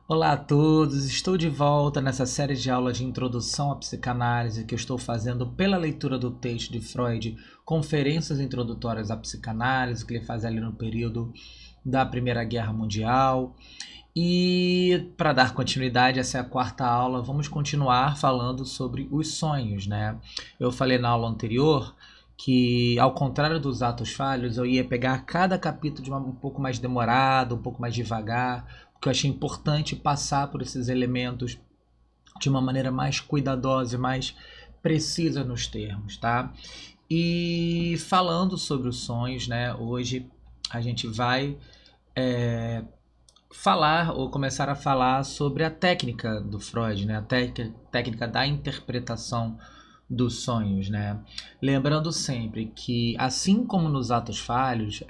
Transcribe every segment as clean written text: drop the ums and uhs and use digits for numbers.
Olá a todos, estou de volta nessa série de aulas de introdução à psicanálise que eu estou fazendo pela leitura do texto de Freud, Conferências Introdutórias à Psicanálise, que ele faz ali no período da Primeira Guerra Mundial. E para dar continuidade, essa é a quarta aula, vamos continuar falando sobre os sonhos, né? Eu falei na aula anterior que, ao contrário dos atos falhos, eu ia pegar cada capítulo um pouco mais demorado, um pouco mais devagar, porque eu achei importante passar por esses elementos de uma maneira mais cuidadosa e mais precisa nos termos, tá? E falando sobre os sonhos, né? Hoje a gente vai falar ou começar a falar sobre a técnica do Freud, né? A técnica da interpretação dos sonhos, né? Lembrando sempre que, assim como nos atos falhos,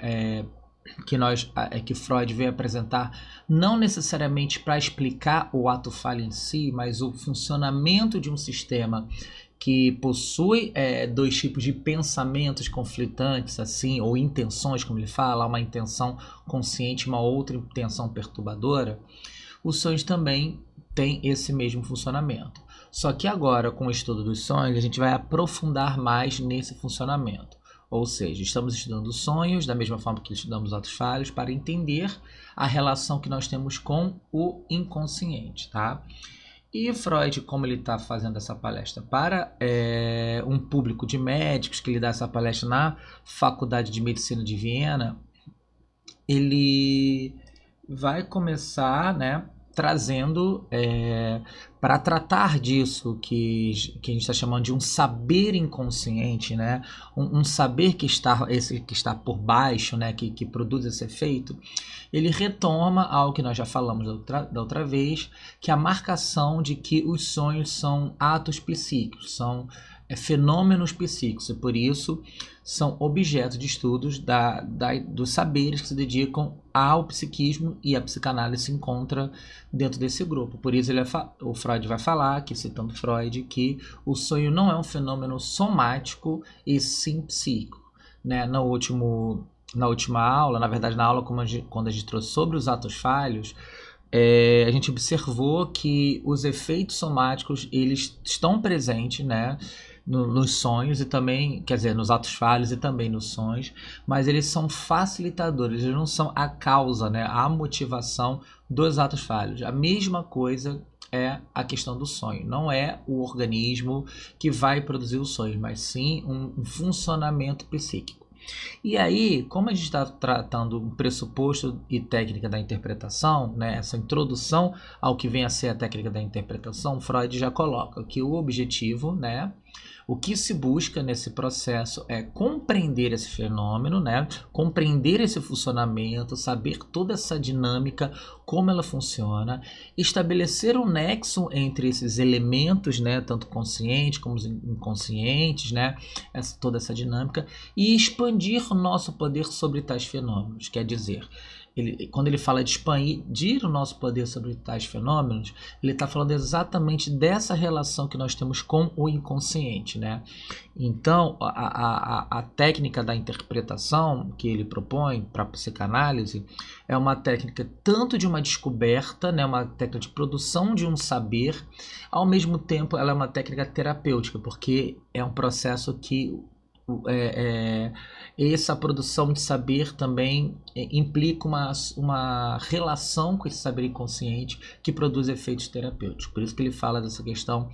que Freud veio apresentar não necessariamente para explicar o ato falho em si, mas o funcionamento de um sistema que possui dois tipos de pensamentos conflitantes, assim, ou intenções, como ele fala, uma intenção consciente e uma outra intenção perturbadora. Os sonhos também têm esse mesmo funcionamento. Só que agora, com o estudo dos sonhos, a gente vai aprofundar mais nesse funcionamento. Ou seja, estamos estudando os sonhos da mesma forma que estudamos atos falhos para entender a relação que nós temos com o inconsciente, tá? E Freud, como ele está fazendo essa palestra para um público de médicos, que ele dá essa palestra na Faculdade de Medicina de Viena, ele vai começar, né, trazendo para tratar disso que a gente está chamando de um saber inconsciente, né? Um saber que está por baixo, né? que produz esse efeito. Ele retoma algo que nós já falamos da outra vez, que é a marcação de que os sonhos são atos psíquicos, são fenômenos psíquicos, e por isso são objeto de estudos dos saberes que se dedicam ao psiquismo, e a psicanálise se encontra dentro desse grupo. Por isso o Freud vai falar, aqui citando Freud, que o sonho não é um fenômeno somático e sim psíquico, né? Na última aula, na verdade na aula quando a gente trouxe sobre os atos falhos, a gente observou que os efeitos somáticos eles estão presentes, né, nos sonhos e também, quer dizer, nos atos falhos e também nos sonhos, mas eles são facilitadores, eles não são a causa, né, a motivação dos atos falhos. A mesma coisa é a questão do sonho. Não é o organismo que vai produzir o sonho, mas sim um funcionamento psíquico. E aí, como a gente está tratando um pressuposto e técnica da interpretação, né, essa introdução ao que vem a ser a técnica da interpretação, Freud já coloca que o objetivo, né, o que se busca nesse processo é compreender esse fenômeno, né, compreender esse funcionamento, saber toda essa dinâmica, como ela funciona, estabelecer um nexo entre esses elementos, né, tanto conscientes como inconscientes, né, toda essa dinâmica, e expandir o nosso poder sobre tais fenômenos. Quer dizer, quando ele fala de expandir o nosso poder sobre tais fenômenos, ele está falando exatamente dessa relação que nós temos com o inconsciente, né? Então, a técnica da interpretação que ele propõe para a psicanálise é uma técnica tanto de uma descoberta, né, uma técnica de produção de um saber, ao mesmo tempo ela é uma técnica terapêutica, porque é um processo que essa produção de saber também implica uma relação com esse saber inconsciente que produz efeitos terapêuticos. Por isso que ele fala dessa questão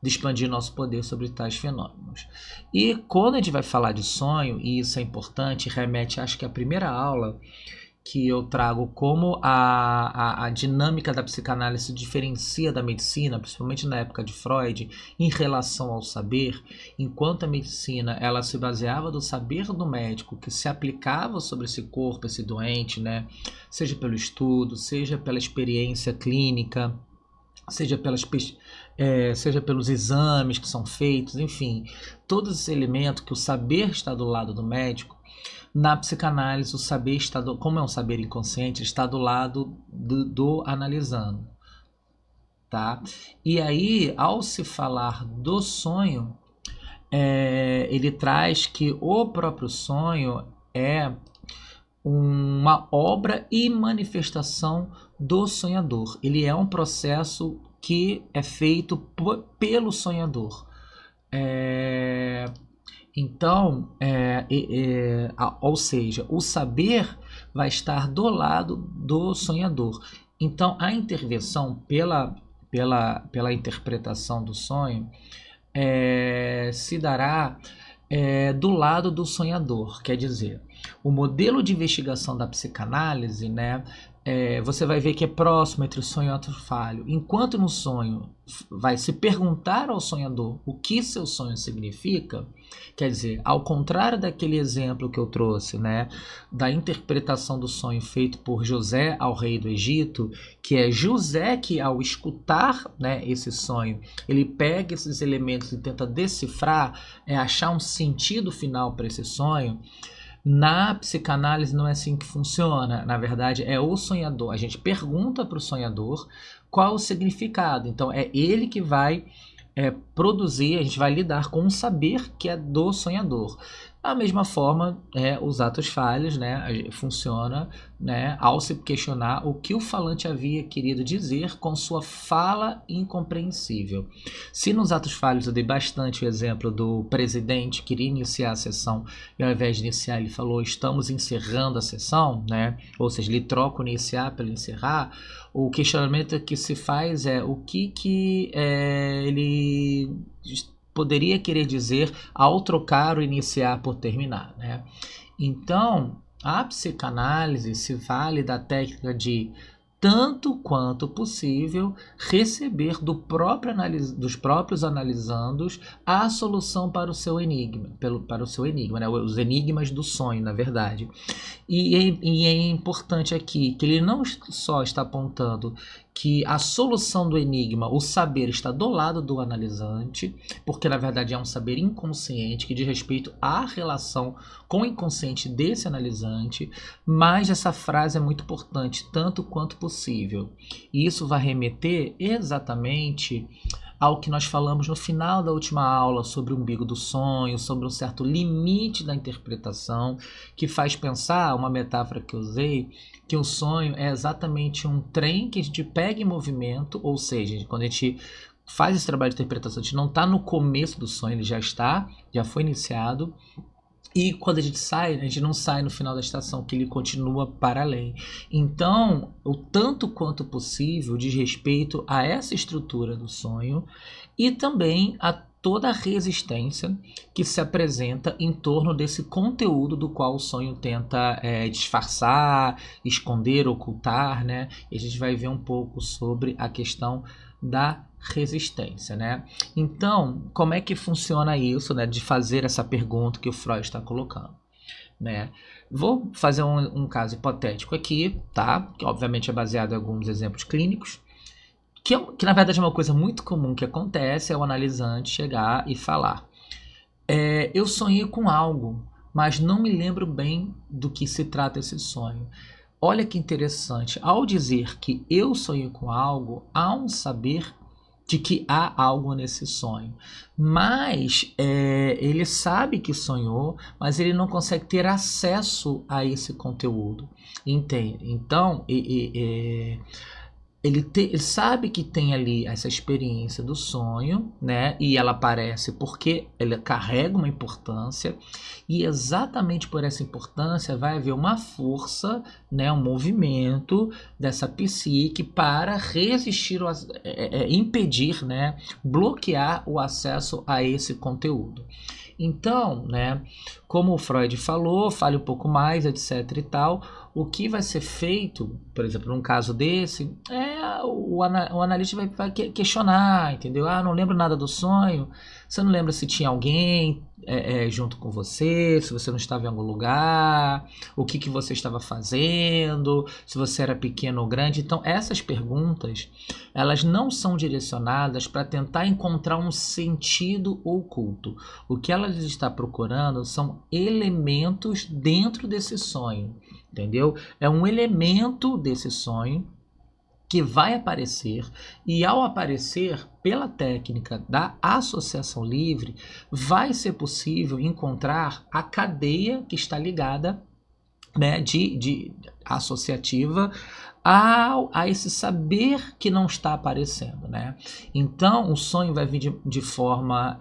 de expandir nosso poder sobre tais fenômenos. E quando a gente vai falar de sonho, e isso é importante, remete, acho que à primeira aula que eu trago como a dinâmica da psicanálise se diferencia da medicina, principalmente na época de Freud, em relação ao saber, enquanto a medicina ela se baseava do saber do médico que se aplicava sobre esse corpo, esse doente, né? Seja pelo estudo, seja pela experiência clínica, seja pelos exames que são feitos, enfim, todos esses elementos que o saber está do lado do médico. Na psicanálise, o saber como é um saber inconsciente, está do lado do analisando, tá? E aí, ao se falar do sonho, ele traz que o próprio sonho é uma obra e manifestação do sonhador. Ele é um processo que é feito pelo sonhador. Então, ou seja, o saber vai estar do lado do sonhador. Então, a intervenção pela interpretação do sonho se dará do lado do sonhador. Quer dizer, o modelo de investigação da psicanálise, né, você vai ver que é próximo entre o sonho e o ato falho. Enquanto no sonho vai se perguntar ao sonhador o que seu sonho significa, quer dizer, ao contrário daquele exemplo que eu trouxe, né, da interpretação do sonho feito por José ao rei do Egito, que é José que, ao escutar, né, esse sonho, ele pega esses elementos e tenta decifrar, achar um sentido final para esse sonho. Na psicanálise não é assim que funciona. Na verdade, é o sonhador. A gente pergunta para o sonhador qual o significado. Então, é ele que vai produzir, a gente vai lidar com um saber que é do sonhador. Da mesma forma, os atos falhos, né, funciona, né, ao se questionar o que o falante havia querido dizer com sua fala incompreensível. Se nos atos falhos eu dei bastante o exemplo do presidente que queria iniciar a sessão e ao invés de iniciar ele falou estamos encerrando a sessão, né, ou seja, ele troca o iniciar pelo encerrar, o questionamento que se faz é o que ele poderia querer dizer ao trocar o iniciar por terminar, né? Então, a psicanálise se vale da técnica de tanto quanto possível receber dos próprios analisandos a solução para o seu enigma, para o seu enigma, né? Os enigmas do sonho, na verdade. E é importante aqui que ele não só está apontando que a solução do enigma, o saber, está do lado do analisante, porque na verdade é um saber inconsciente que diz respeito à relação com o inconsciente desse analisante, mas essa frase é muito importante, tanto quanto possível. E isso vai remeter exatamente ao que nós falamos no final da última aula sobre o umbigo do sonho, sobre um certo limite da interpretação, que faz pensar, uma metáfora que eu usei, que o sonho é exatamente um trem que a gente pega em movimento, ou seja, quando a gente faz esse trabalho de interpretação, a gente não está no começo do sonho, ele já foi iniciado, e quando a gente sai, a gente não sai no final da estação, que ele continua para além. Então, o tanto quanto possível diz respeito a essa estrutura do sonho e também a toda a resistência que se apresenta em torno desse conteúdo do qual o sonho tenta disfarçar, esconder, ocultar, né? E a gente vai ver um pouco sobre a questão da resistência, né? Então, como é que funciona isso, né, de fazer essa pergunta que o Freud está colocando, né? Vou fazer um caso hipotético aqui, tá? Que obviamente é baseado em alguns exemplos clínicos, que na verdade é uma coisa muito comum que acontece, é o analisante chegar e falar: eu sonhei com algo, mas não me lembro bem do que se trata esse sonho. Olha que interessante, ao dizer que eu sonhei com algo, há um saber de que há algo nesse sonho, mas ele sabe que sonhou, mas ele não consegue ter acesso a esse conteúdo, entende? Então, ele sabe que tem ali essa experiência do sonho, né? E ela aparece porque ela carrega uma importância, e exatamente por essa importância vai haver uma força, né? Um movimento dessa psique para resistir, impedir, né? Bloquear o acesso a esse conteúdo. Então, né, como o Freud falou, fale um pouco mais, etc e tal, o que vai ser feito, por exemplo, num caso desse, o analista vai questionar, entendeu? Não lembro nada do sonho, você não lembra se tinha alguém junto com você, se você não estava em algum lugar, o que você estava fazendo, se você era pequeno ou grande. Então, essas perguntas, elas não são direcionadas para tentar encontrar um sentido oculto. O que elas estão procurando são elementos dentro desse sonho, entendeu? É um elemento desse sonho que vai aparecer, e ao aparecer, pela técnica da associação livre, vai ser possível encontrar a cadeia que está ligada né, de associativa a esse saber que não está aparecendo, né? Então o sonho vai vir de forma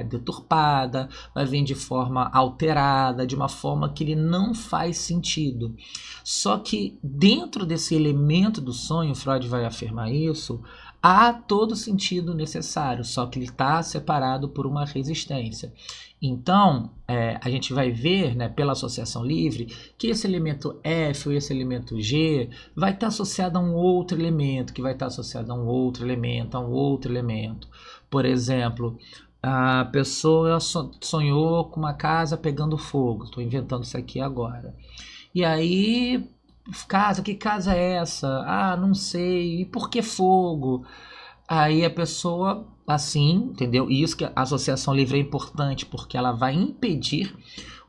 deturpada, vai vir de forma alterada, de uma forma que ele não faz sentido. Só que dentro desse elemento do sonho, Freud vai afirmar isso, há todo sentido necessário, só que ele está separado por uma resistência. Então, a gente vai ver, né, pela associação livre, que esse elemento F ou esse elemento G vai estar associado a um outro elemento, que vai estar associado a um outro elemento, a um outro elemento. Por exemplo, a pessoa sonhou com uma casa pegando fogo. Estou inventando isso aqui agora. E aí, que casa é essa? Ah, não sei. E por que fogo? Aí a pessoa, assim, entendeu? E isso que a associação livre é importante, porque ela vai impedir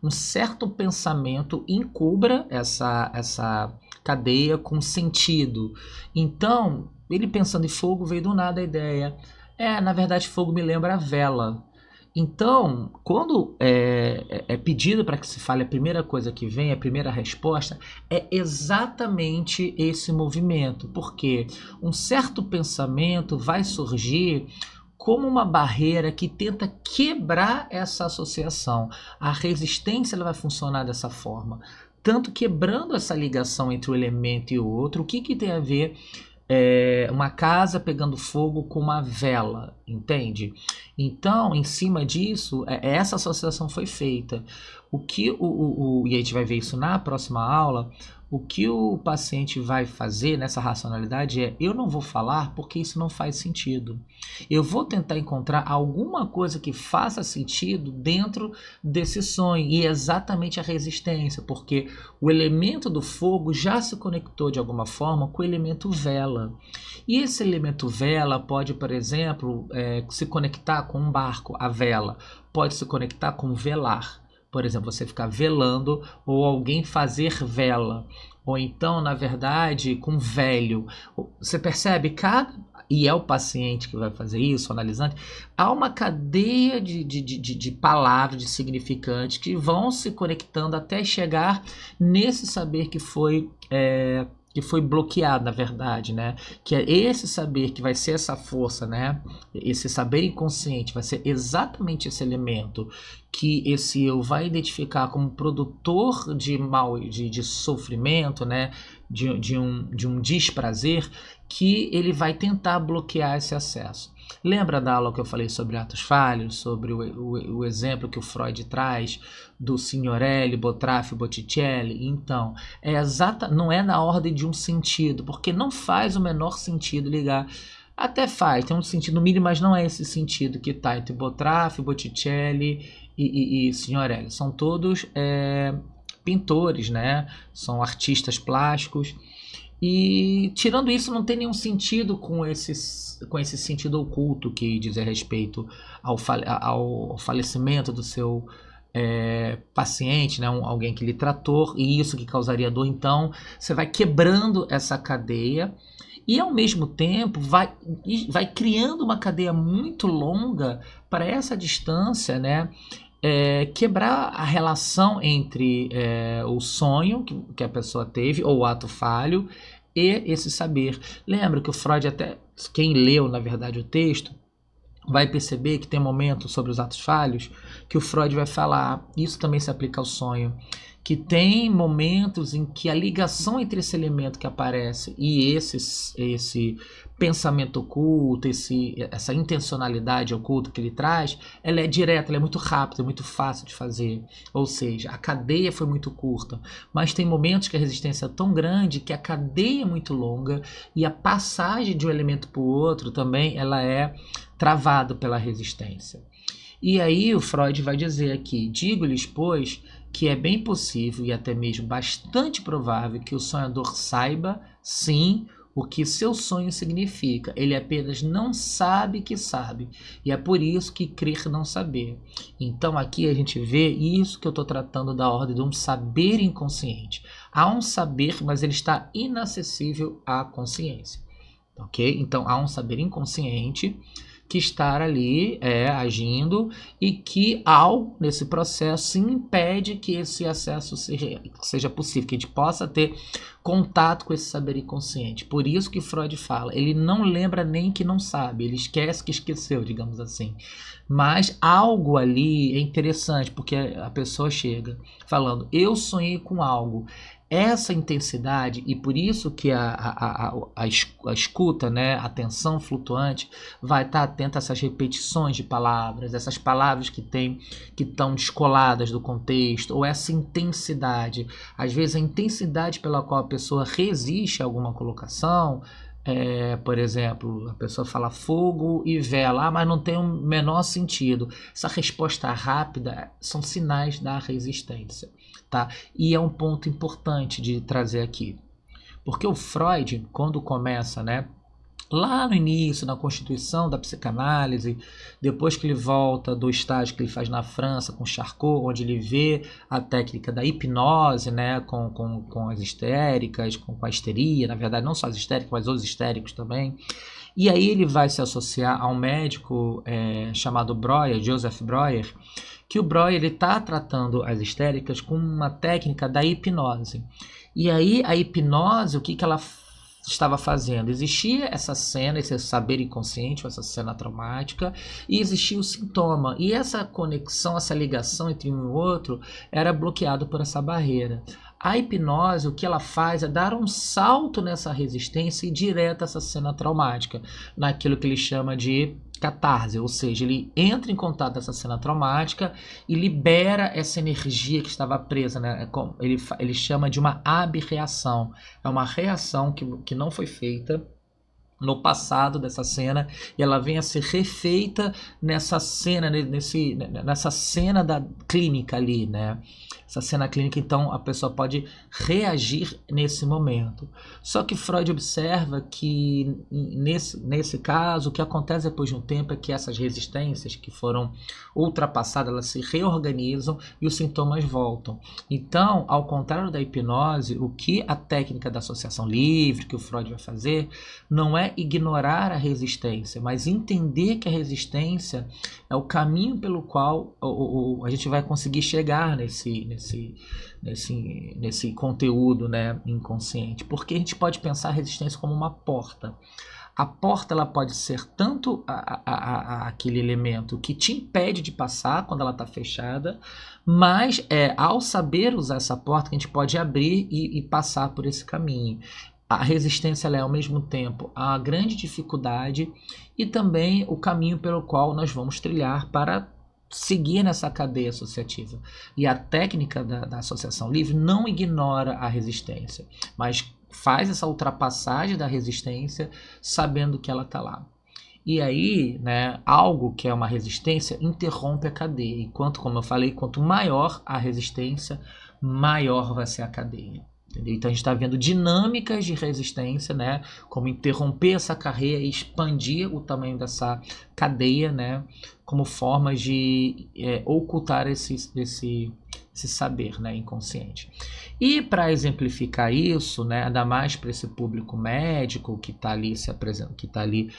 um certo pensamento encubra essa cadeia com sentido. Então, ele pensando em fogo, veio do nada a ideia. Na verdade, fogo me lembra a vela. Então, quando é pedido para que se fale, a primeira coisa que vem, a primeira resposta, é exatamente esse movimento, porque um certo pensamento vai surgir como uma barreira que tenta quebrar essa associação. A resistência ela vai funcionar dessa forma, tanto quebrando essa ligação entre o elemento e o outro. O que tem a ver uma casa pegando fogo com uma vela, entende? Então, em cima disso, essa associação foi feita. O que e a gente vai ver isso na próxima aula. O que o paciente vai fazer nessa racionalidade eu não vou falar porque isso não faz sentido. Eu vou tentar encontrar alguma coisa que faça sentido dentro desse sonho, e é exatamente a resistência, porque o elemento do fogo já se conectou de alguma forma com o elemento vela. E esse elemento vela pode, por exemplo, se conectar com um barco, a vela, pode se conectar com velar. Por exemplo, você ficar velando ou alguém fazer vela. Ou então, na verdade, com velho. Você percebe? E é o paciente que vai fazer isso, o analisante. Há uma cadeia de palavras, de significantes que vão se conectando até chegar nesse saber que foi bloqueado, na verdade, né? Que é esse saber que vai ser essa força, né? Esse saber inconsciente vai ser exatamente esse elemento que esse eu vai identificar como produtor de mal, de sofrimento, né? De um desprazer, que ele vai tentar bloquear esse acesso. Lembra da aula que eu falei sobre atos falhos, sobre o exemplo que o Freud traz do Signorelli, Botrafi, Botticelli? Então, não é na ordem de um sentido, porque não faz o menor sentido ligar. Até faz, tem um sentido mínimo, mas não é esse sentido que está entre Botrafi, Botticelli e Signorelli. São todos pintores, né? São artistas plásticos. E tirando isso, não tem nenhum sentido com esse sentido oculto que diz respeito ao falecimento do seu paciente, né? Alguém que lhe tratou, e isso que causaria dor. Então você vai quebrando essa cadeia e ao mesmo tempo vai criando uma cadeia muito longa para essa distância, né? Quebrar a relação entre o sonho que a pessoa teve, ou o ato falho, e esse saber. Lembra que o Freud, até quem leu na verdade o texto, vai perceber que tem momentos sobre os atos falhos que o Freud vai falar, isso também se aplica ao sonho, que tem momentos em que a ligação entre esse elemento que aparece e esse pensamento oculto, essa intencionalidade oculta que ele traz, ela é direta, ela é muito rápida, é muito fácil de fazer. Ou seja, a cadeia foi muito curta, mas tem momentos que a resistência é tão grande que a cadeia é muito longa e a passagem de um elemento para o outro também ela é travada pela resistência. E aí o Freud vai dizer aqui: digo-lhes, pois, que é bem possível e até mesmo bastante provável que o sonhador saiba, sim, o que seu sonho significa. Ele apenas não sabe que sabe. E é por isso que crer não saber. Então aqui a gente vê isso que eu estou tratando da ordem de um saber inconsciente. Há um saber, mas ele está inacessível à consciência. Ok? Então há um saber inconsciente que estar ali agindo e que algo nesse processo impede que esse acesso seja possível, que a gente possa ter contato com esse saber inconsciente. Por isso que Freud fala, ele não lembra nem que não sabe, ele esquece que esqueceu, digamos assim. Mas algo ali é interessante, porque a pessoa chega falando, eu sonhei com algo. Essa intensidade, e por isso que a escuta, né, a atenção flutuante, vai estar atenta a essas repetições de palavras, essas palavras que estão descoladas do contexto, ou essa intensidade. Às vezes a intensidade pela qual a pessoa resiste a alguma colocação, por exemplo, a pessoa fala fogo e vela, mas não tem o menor sentido. Essa resposta rápida são sinais da resistência, tá? E é um ponto importante de trazer aqui, porque o Freud, quando começa, né, lá no início, na constituição da psicanálise, depois que ele volta do estágio que ele faz na França com Charcot, onde ele vê a técnica da hipnose, né, com as histéricas, com a histeria, na verdade não só as histéricas, mas os histéricos também. E aí ele vai se associar a um médico chamado Breuer, Joseph Breuer, que o Breuer está tratando as histéricas com uma técnica da hipnose. E aí a hipnose, o que ela estava fazendo? Existia essa cena, esse saber inconsciente, essa cena traumática, e existia o sintoma. E essa conexão, essa ligação entre um e outro era bloqueado por essa barreira. A hipnose, o que ela faz é dar um salto nessa resistência e direto a essa cena traumática, naquilo que ele chama de catarse, ou seja, ele entra em contato com essa cena traumática e libera essa energia que estava presa, né? Ele chama de uma abreação, é uma reação que não foi feita no passado dessa cena, e ela vem a ser refeita nessa cena, nessa cena da clínica ali, né? Essa cena clínica, então, a pessoa pode reagir nesse momento. Só que Freud observa que, nesse caso, o que acontece depois de um tempo é que essas resistências que foram ultrapassadas, elas se reorganizam e os sintomas voltam. Então, ao contrário da hipnose, o que a técnica da associação livre, que o Freud vai fazer, não é ignorar a resistência, mas entender que a resistência é o caminho pelo qual a gente vai conseguir chegar nesse conteúdo, né, inconsciente. Porque a gente pode pensar a resistência como uma porta. A porta, ela pode ser tanto aquele elemento que te impede de passar quando ela está fechada, mas ao saber usar essa porta que a gente pode abrir e passar por esse caminho. A resistência, ela é ao mesmo tempo a grande dificuldade e também o caminho pelo qual nós vamos trilhar para seguir nessa cadeia associativa. E a técnica da associação livre não ignora a resistência, mas faz essa ultrapassagem da resistência sabendo que ela está lá. E aí, né, algo que é uma resistência interrompe a cadeia. E como eu falei, quanto maior a resistência, maior vai ser a cadeia. Entendeu? Então a gente está vendo dinâmicas de resistência, né, como interromper essa carreira e expandir o tamanho dessa cadeia, né, como formas de ocultar esse saber, né, inconsciente. E para exemplificar isso, né, ainda mais para esse público médico que está ali se apresentando, que está ali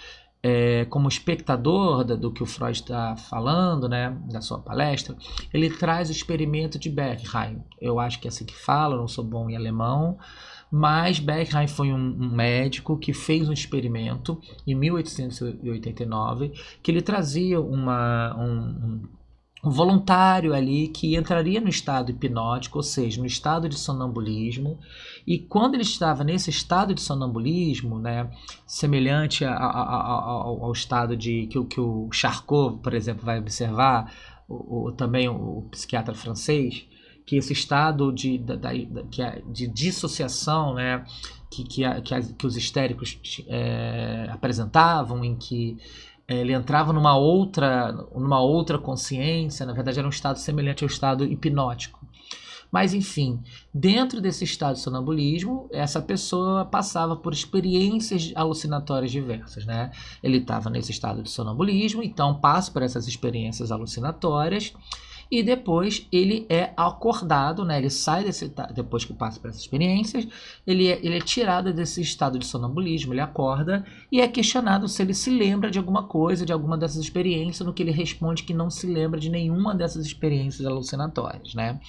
como espectador do que o Freud está falando, né, da sua palestra, ele traz o experimento de Bergheim. Eu acho que é assim que fala, eu não sou bom em alemão, mas Bergheim foi um médico que fez um experimento em 1889, que ele trazia um voluntário ali que entraria no estado hipnótico, ou seja, no estado de sonambulismo, e quando ele estava nesse estado de sonambulismo, né, semelhante ao estado que o Charcot, por exemplo, vai observar, também o psiquiatra francês, que esse estado de dissociação, né, que os histéricos apresentavam, em que ele entrava numa outra consciência, na verdade era um estado semelhante ao estado hipnótico. Mas enfim, dentro desse estado de sonambulismo, essa pessoa passava por experiências alucinatórias diversas, né? Ele estava nesse estado de sonambulismo, então passa por essas experiências alucinatórias, e depois ele é acordado, né? Ele sai depois que passa por essas experiências, ele é tirado desse estado de sonambulismo, ele acorda e é questionado se ele se lembra de alguma coisa, de alguma dessas experiências, no que ele responde que não se lembra de nenhuma dessas experiências alucinatórias, né?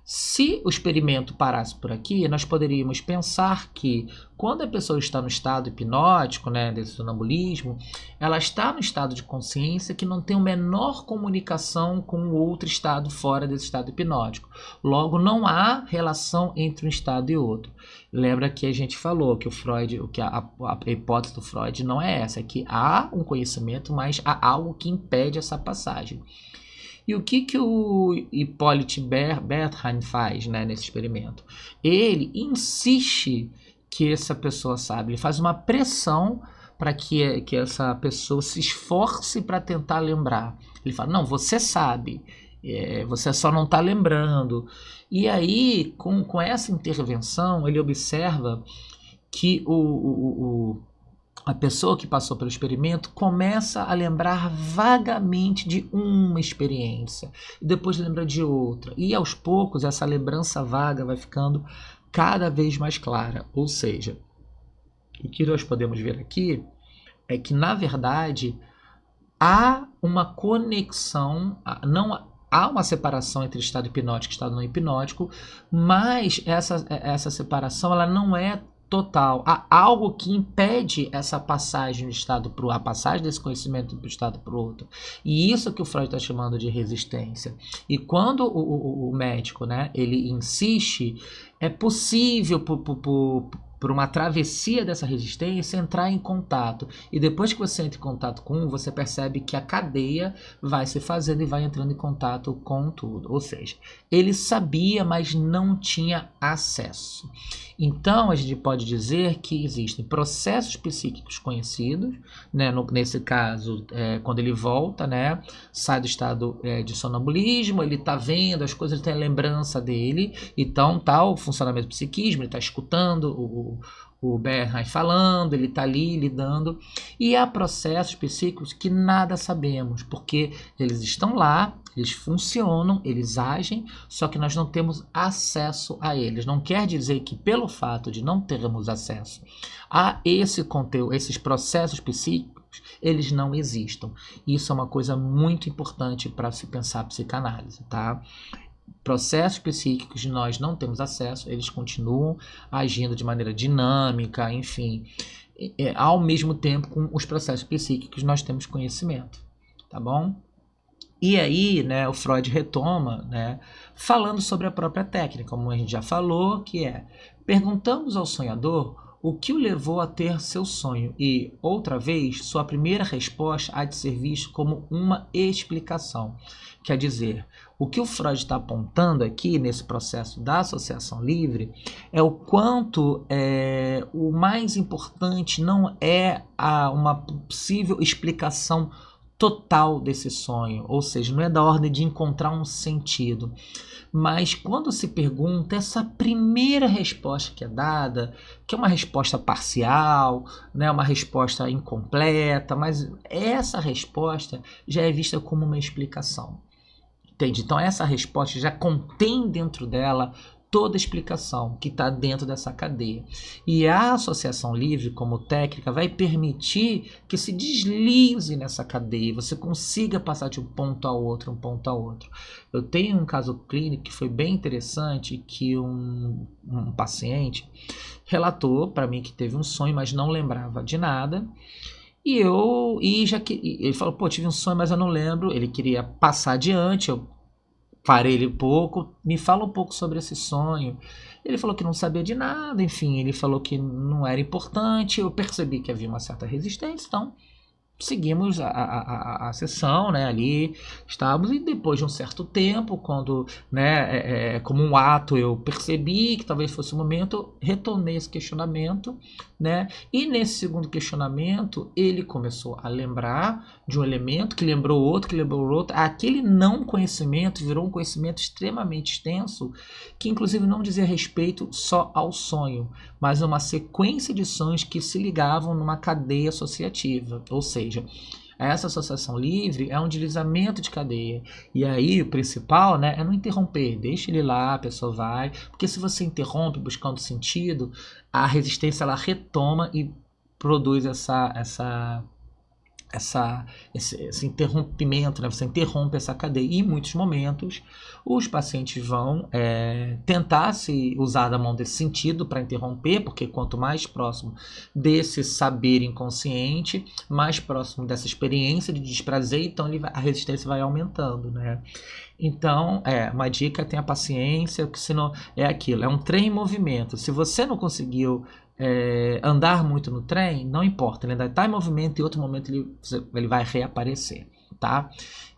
Se o experimento parasse por aqui, nós poderíamos pensar que quando a pessoa está no estado hipnótico, né, desse sonambulismo, ela está no estado de consciência que não tem a menor comunicação com o outro estado fora desse estado hipnótico. Logo, não há relação entre um estado e outro. Lembra que a gente falou que o Freud, a hipótese do Freud não é essa, é que há um conhecimento, mas há algo que impede essa passagem. E o que o Hippolyte Bernheim faz, né, nesse experimento? Ele insiste que essa pessoa sabe, ele faz uma pressão para que essa pessoa se esforce para tentar lembrar. Ele fala, não, você sabe, você só não está lembrando. E aí, com essa intervenção, ele observa que a pessoa que passou pelo experimento começa a lembrar vagamente de uma experiência, e depois lembra de outra. E aos poucos essa lembrança vaga vai ficando cada vez mais clara. Ou seja, o que nós podemos ver aqui é que, na verdade, há uma conexão, não há uma separação entre estado hipnótico e estado não hipnótico, mas essa separação ela não é total. Há algo que impede essa passagem do estado para a passagem desse conhecimento do estado para o outro. E isso que o Freud está chamando de resistência. E quando o médico, né, ele insiste, é possível por uma travessia dessa resistência, entrar em contato. E depois que você entra em contato com um, você percebe que a cadeia vai se fazendo e vai entrando em contato com tudo. Ou seja, ele sabia, mas não tinha acesso. Então, a gente pode dizer que existem processos psíquicos conhecidos, né? Nesse caso, quando ele volta, né? Sai do estado de sonambulismo, ele está vendo as coisas, ele tem a lembrança dele, então tá o funcionamento do psiquismo, ele está escutando o Bernheim falando, ele está ali lidando, e há processos psíquicos que nada sabemos, porque eles estão lá, eles funcionam, eles agem, só que nós não temos acesso a eles. Não quer dizer que pelo fato de não termos acesso a esse conteúdo, esses processos psíquicos, eles não existam. Isso é uma coisa muito importante para se pensar a psicanálise, tá? Processos psíquicos que nós não temos acesso, eles continuam agindo de maneira dinâmica, enfim, ao mesmo tempo com os processos psíquicos nós temos conhecimento, tá bom? E aí, né, o Freud retoma, né, falando sobre a própria técnica, como a gente já falou, que é: perguntamos ao sonhador o que o levou a ter seu sonho e, outra vez, sua primeira resposta há de ser visto como uma explicação. Quer dizer, o que o Freud está apontando aqui nesse processo da associação livre é o quanto o mais importante não é uma possível explicação total desse sonho, ou seja, não é da ordem de encontrar um sentido, mas quando se pergunta, essa primeira resposta que é dada, que é uma resposta parcial, né, uma resposta incompleta, mas essa resposta já é vista como uma explicação, entende? Então essa resposta já contém dentro dela toda a explicação que está dentro dessa cadeia. E a associação livre, como técnica, vai permitir que se deslize nessa cadeia, você consiga passar de um ponto a outro, um ponto a outro. Eu tenho um caso clínico que foi bem interessante, que um paciente relatou para mim que teve um sonho, mas não lembrava de nada. Ele falou, pô, tive um sonho, mas eu não lembro. Ele queria passar adiante, eu parei ele um pouco, me fala um pouco sobre esse sonho. Ele falou que não sabia de nada, enfim, ele falou que não era importante. Eu percebi que havia uma certa resistência, então seguimos a sessão, né, ali estávamos, e depois de um certo tempo, quando, né, como um ato, eu percebi que talvez fosse o momento, eu retornei esse questionamento, né, e nesse segundo questionamento ele começou a lembrar de um elemento, que lembrou outro, que lembrou outro. Aquele não conhecimento virou um conhecimento extremamente extenso, que inclusive não dizia respeito só ao sonho, mas a uma sequência de sonhos que se ligavam numa cadeia associativa, ou seja, Essa associação livre é um deslizamento de cadeia. E aí o principal, né, é não interromper. Deixa ele lá, a pessoa vai. Porque se você interrompe buscando sentido, a resistência ela retoma e produz esse interrompimento, né? Você interrompe essa cadeia. E em muitos momentos, os pacientes vão tentar se usar da mão desse sentido para interromper, porque quanto mais próximo desse saber inconsciente, mais próximo dessa experiência de desprazer, então a resistência vai aumentando, né? Então, uma dica é tenha paciência, que senão é aquilo, é um trem em movimento. Se você não conseguiu andar muito no trem, não importa, ele ainda está em movimento e em outro momento ele vai reaparecer, tá?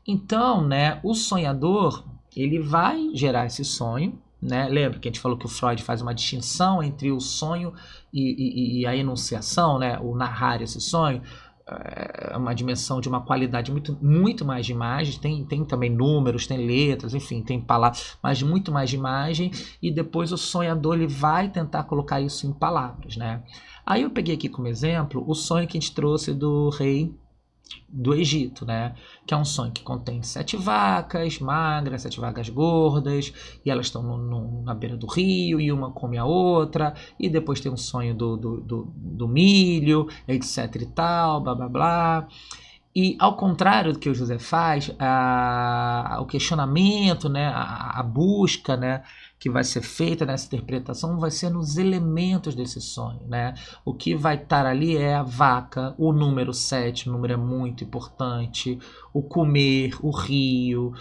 Então, né, o sonhador, ele vai gerar esse sonho, né? Lembra que a gente falou que o Freud faz uma distinção entre o sonho e a enunciação, né? O narrar esse sonho é uma dimensão de uma qualidade muito mais de imagens, tem também números, tem letras, enfim, tem palavras, mas muito mais de imagem, e depois o sonhador ele vai tentar colocar isso em palavras, né? Aí eu peguei aqui como exemplo o sonho que a gente trouxe do rei do Egito, né? Que é um sonho que contém 7 vacas magras, 7 vacas gordas, e elas estão na beira do rio, e uma come a outra, e depois tem um sonho do milho, etc e tal, blá blá blá. E ao contrário do que o José faz, o questionamento, né, a busca, né, que vai ser feita nessa interpretação vai ser nos elementos desse sonho, né? O que vai estar ali é a vaca, o número 7, o número é muito importante, o comer, o rio,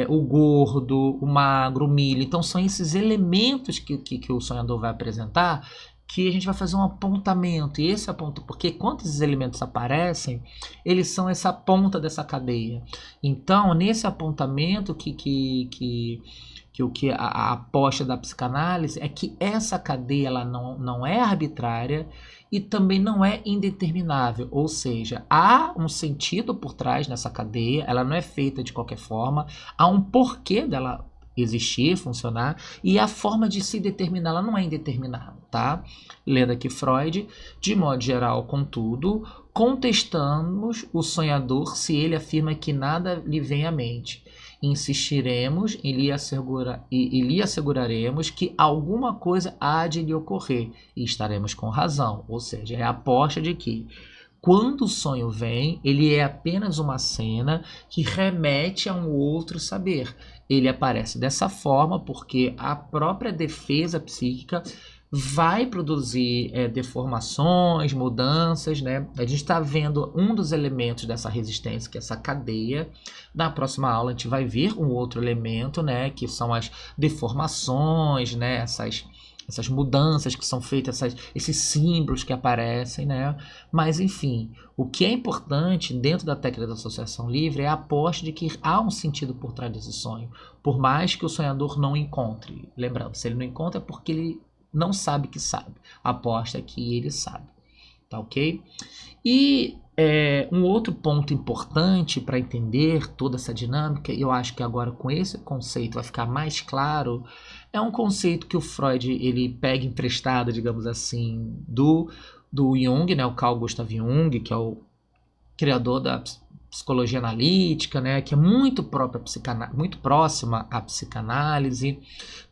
o gordo, o magro, o milho. Então são esses elementos que o sonhador vai apresentar que a gente vai fazer um apontamento, e esse aponto, porque quando esses elementos aparecem, eles são essa ponta dessa cadeia. Então, nesse apontamento o que a aposta da psicanálise é que essa cadeia ela não é arbitrária e também não é indeterminável, ou seja, há um sentido por trás nessa cadeia, ela não é feita de qualquer forma, há um porquê dela existir, funcionar, e a forma de se determinar ela não é indeterminada, tá? Lendo aqui Freud, de modo geral, contudo, contestamos o sonhador se ele afirma que nada lhe vem à mente. Insistiremos e lhe asseguraremos que alguma coisa há de lhe ocorrer, e estaremos com razão, ou seja, é a aposta de que quando o sonho vem, ele é apenas uma cena que remete a um outro saber. Ele aparece dessa forma porque a própria defesa psíquica vai produzir deformações, mudanças, né? A gente está vendo um dos elementos dessa resistência, que é essa cadeia. Na próxima aula a gente vai ver um outro elemento, né? Que são as deformações, né? Essas mudanças que são feitas, esses símbolos que aparecem, né? Mas, enfim, o que é importante dentro da técnica da associação livre é a aposta de que há um sentido por trás desse sonho, por mais que o sonhador não encontre. Lembrando, se ele não encontra é porque ele não sabe que sabe. A aposta é que ele sabe, tá ok? E um outro ponto importante para entender toda essa dinâmica, e eu acho que agora com esse conceito vai ficar mais claro, é um conceito que o Freud ele pega emprestado, digamos assim, do Jung, né, o Carl Gustav Jung, que é o criador da psicologia analítica, né, que é muito muito próxima à psicanálise,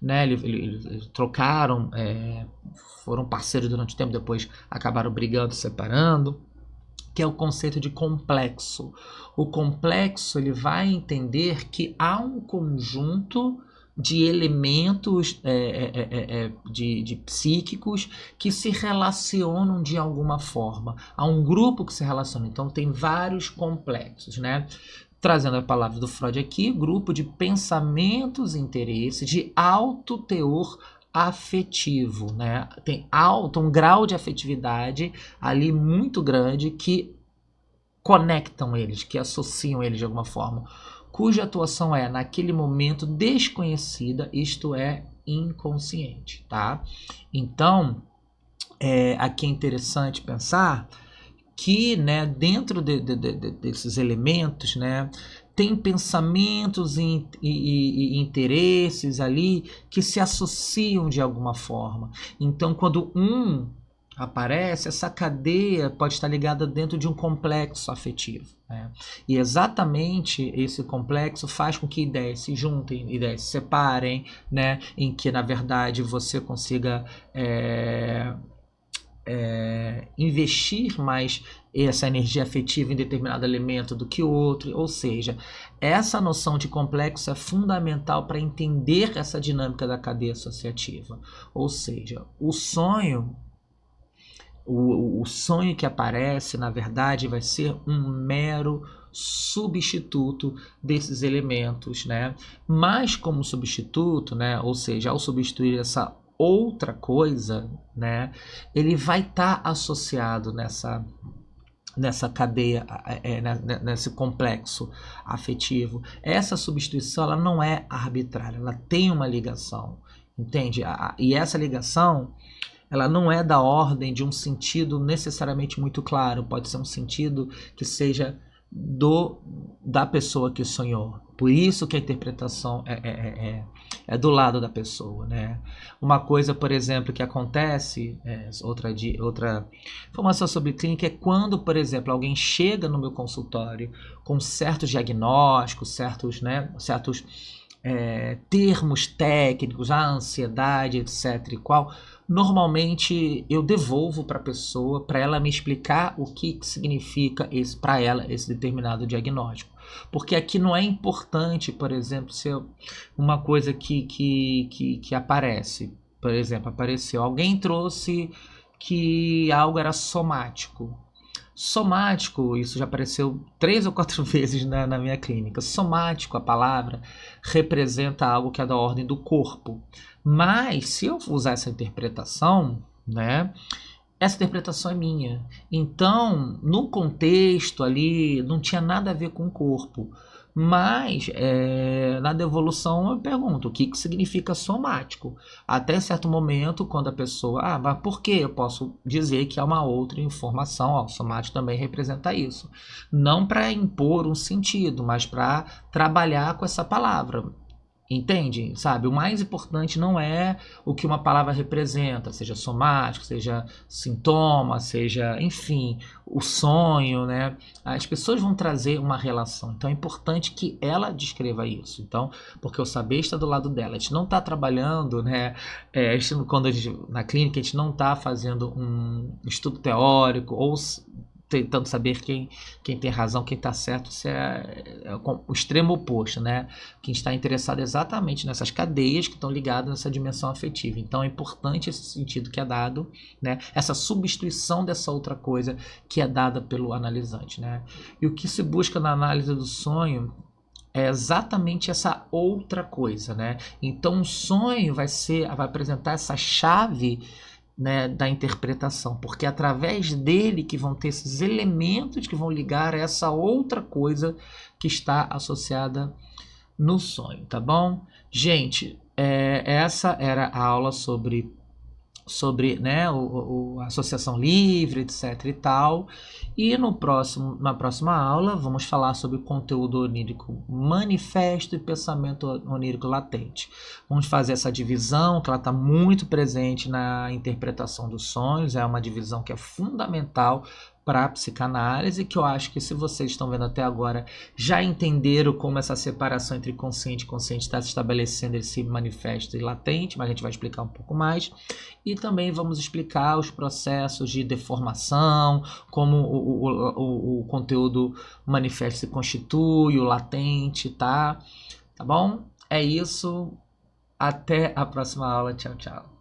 né, eles trocaram, foram parceiros durante o tempo, depois acabaram brigando, separando, que é o conceito de complexo. O complexo ele vai entender que há um conjunto de elementos de psíquicos que se relacionam de alguma forma. Há um grupo que se relaciona, então tem vários complexos, né? Trazendo a palavra do Freud aqui, grupo de pensamentos e interesses de alto teor afetivo, né? Tem um grau de afetividade ali muito grande que conectam eles, que associam eles de alguma forma, cuja atuação é, naquele momento, desconhecida, isto é, inconsciente, tá? Então, aqui é interessante pensar que, né, dentro desses elementos, né, tem pensamentos e interesses ali que se associam de alguma forma. Então, quando um aparece, essa cadeia pode estar ligada dentro de um complexo afetivo, né? E exatamente esse complexo faz com que ideias se juntem, ideias se separem, né? Em que, na verdade, você consiga investir mais essa energia afetiva em determinado elemento do que outro, ou seja, essa noção de complexo é fundamental para entender essa dinâmica da cadeia associativa, ou seja, o sonho que aparece, na verdade, vai ser um mero substituto desses elementos, né? Mas como substituto, né? Ou seja, ao substituir essa outra coisa, né? Ele vai estar associado nessa cadeia, nesse complexo afetivo. Essa substituição, ela não é arbitrária, ela tem uma ligação, entende? E essa ligação, ela não é da ordem de um sentido necessariamente muito claro, pode ser um sentido que seja da pessoa que sonhou. Por isso que a interpretação é do lado da pessoa, né? Uma coisa, por exemplo, que acontece, outra informação sobre clínica é quando, por exemplo, alguém chega no meu consultório com certos diagnósticos, certos termos técnicos, a ansiedade, etc. e qual, normalmente eu devolvo para a pessoa, para ela me explicar o que significa para ela esse determinado diagnóstico. Porque aqui não é importante, por exemplo, ser uma coisa que aparece. Por exemplo, apareceu, alguém trouxe que algo era somático. Somático, isso já apareceu 3 ou 4 vezes na minha clínica. Somático, a palavra, representa algo que é da ordem do corpo. Mas, se eu usar essa interpretação, né, essa interpretação é minha. Então, no contexto ali, não tinha nada a ver com o corpo. Mas, na devolução, eu pergunto, o que significa somático? Até certo momento, quando a pessoa... mas por quê? Eu posso dizer que há uma outra informação. Somático também representa isso. Não para impor um sentido, mas para trabalhar com essa palavra. Entende? Sabe? O mais importante não é o que uma palavra representa, seja somático, seja sintoma, seja, enfim, o sonho, né? As pessoas vão trazer uma relação, então é importante que ela descreva isso. Então, porque o saber está do lado dela. A gente não está trabalhando, né? Quando na clínica, a gente não está fazendo um estudo teórico ou tentando saber quem tem razão, quem está certo, isso é o extremo oposto, né? Quem está interessado exatamente nessas cadeias que estão ligadas nessa dimensão afetiva. Então é importante esse sentido que é dado, né? Essa substituição dessa outra coisa que é dada pelo analisante, né? E o que se busca na análise do sonho é exatamente essa outra coisa, né? Então o sonho vai apresentar essa chave, né, da interpretação, porque é através dele que vão ter esses elementos que vão ligar a essa outra coisa que está associada no sonho, tá bom? Gente, essa era a aula sobre né, a associação livre, etc e tal. E na próxima aula vamos falar sobre conteúdo onírico manifesto e pensamento onírico latente. Vamos fazer essa divisão que ela está muito presente na interpretação dos sonhos, é uma divisão que é fundamental para a psicanálise, que eu acho que se vocês estão vendo até agora já entenderam como essa separação entre consciente e inconsciente está se estabelecendo esse manifesto e latente, mas a gente vai explicar um pouco mais. E também vamos explicar os processos de deformação, como o conteúdo manifesto se constitui, o latente, tá? Tá bom? É isso. Até a próxima aula. Tchau, tchau.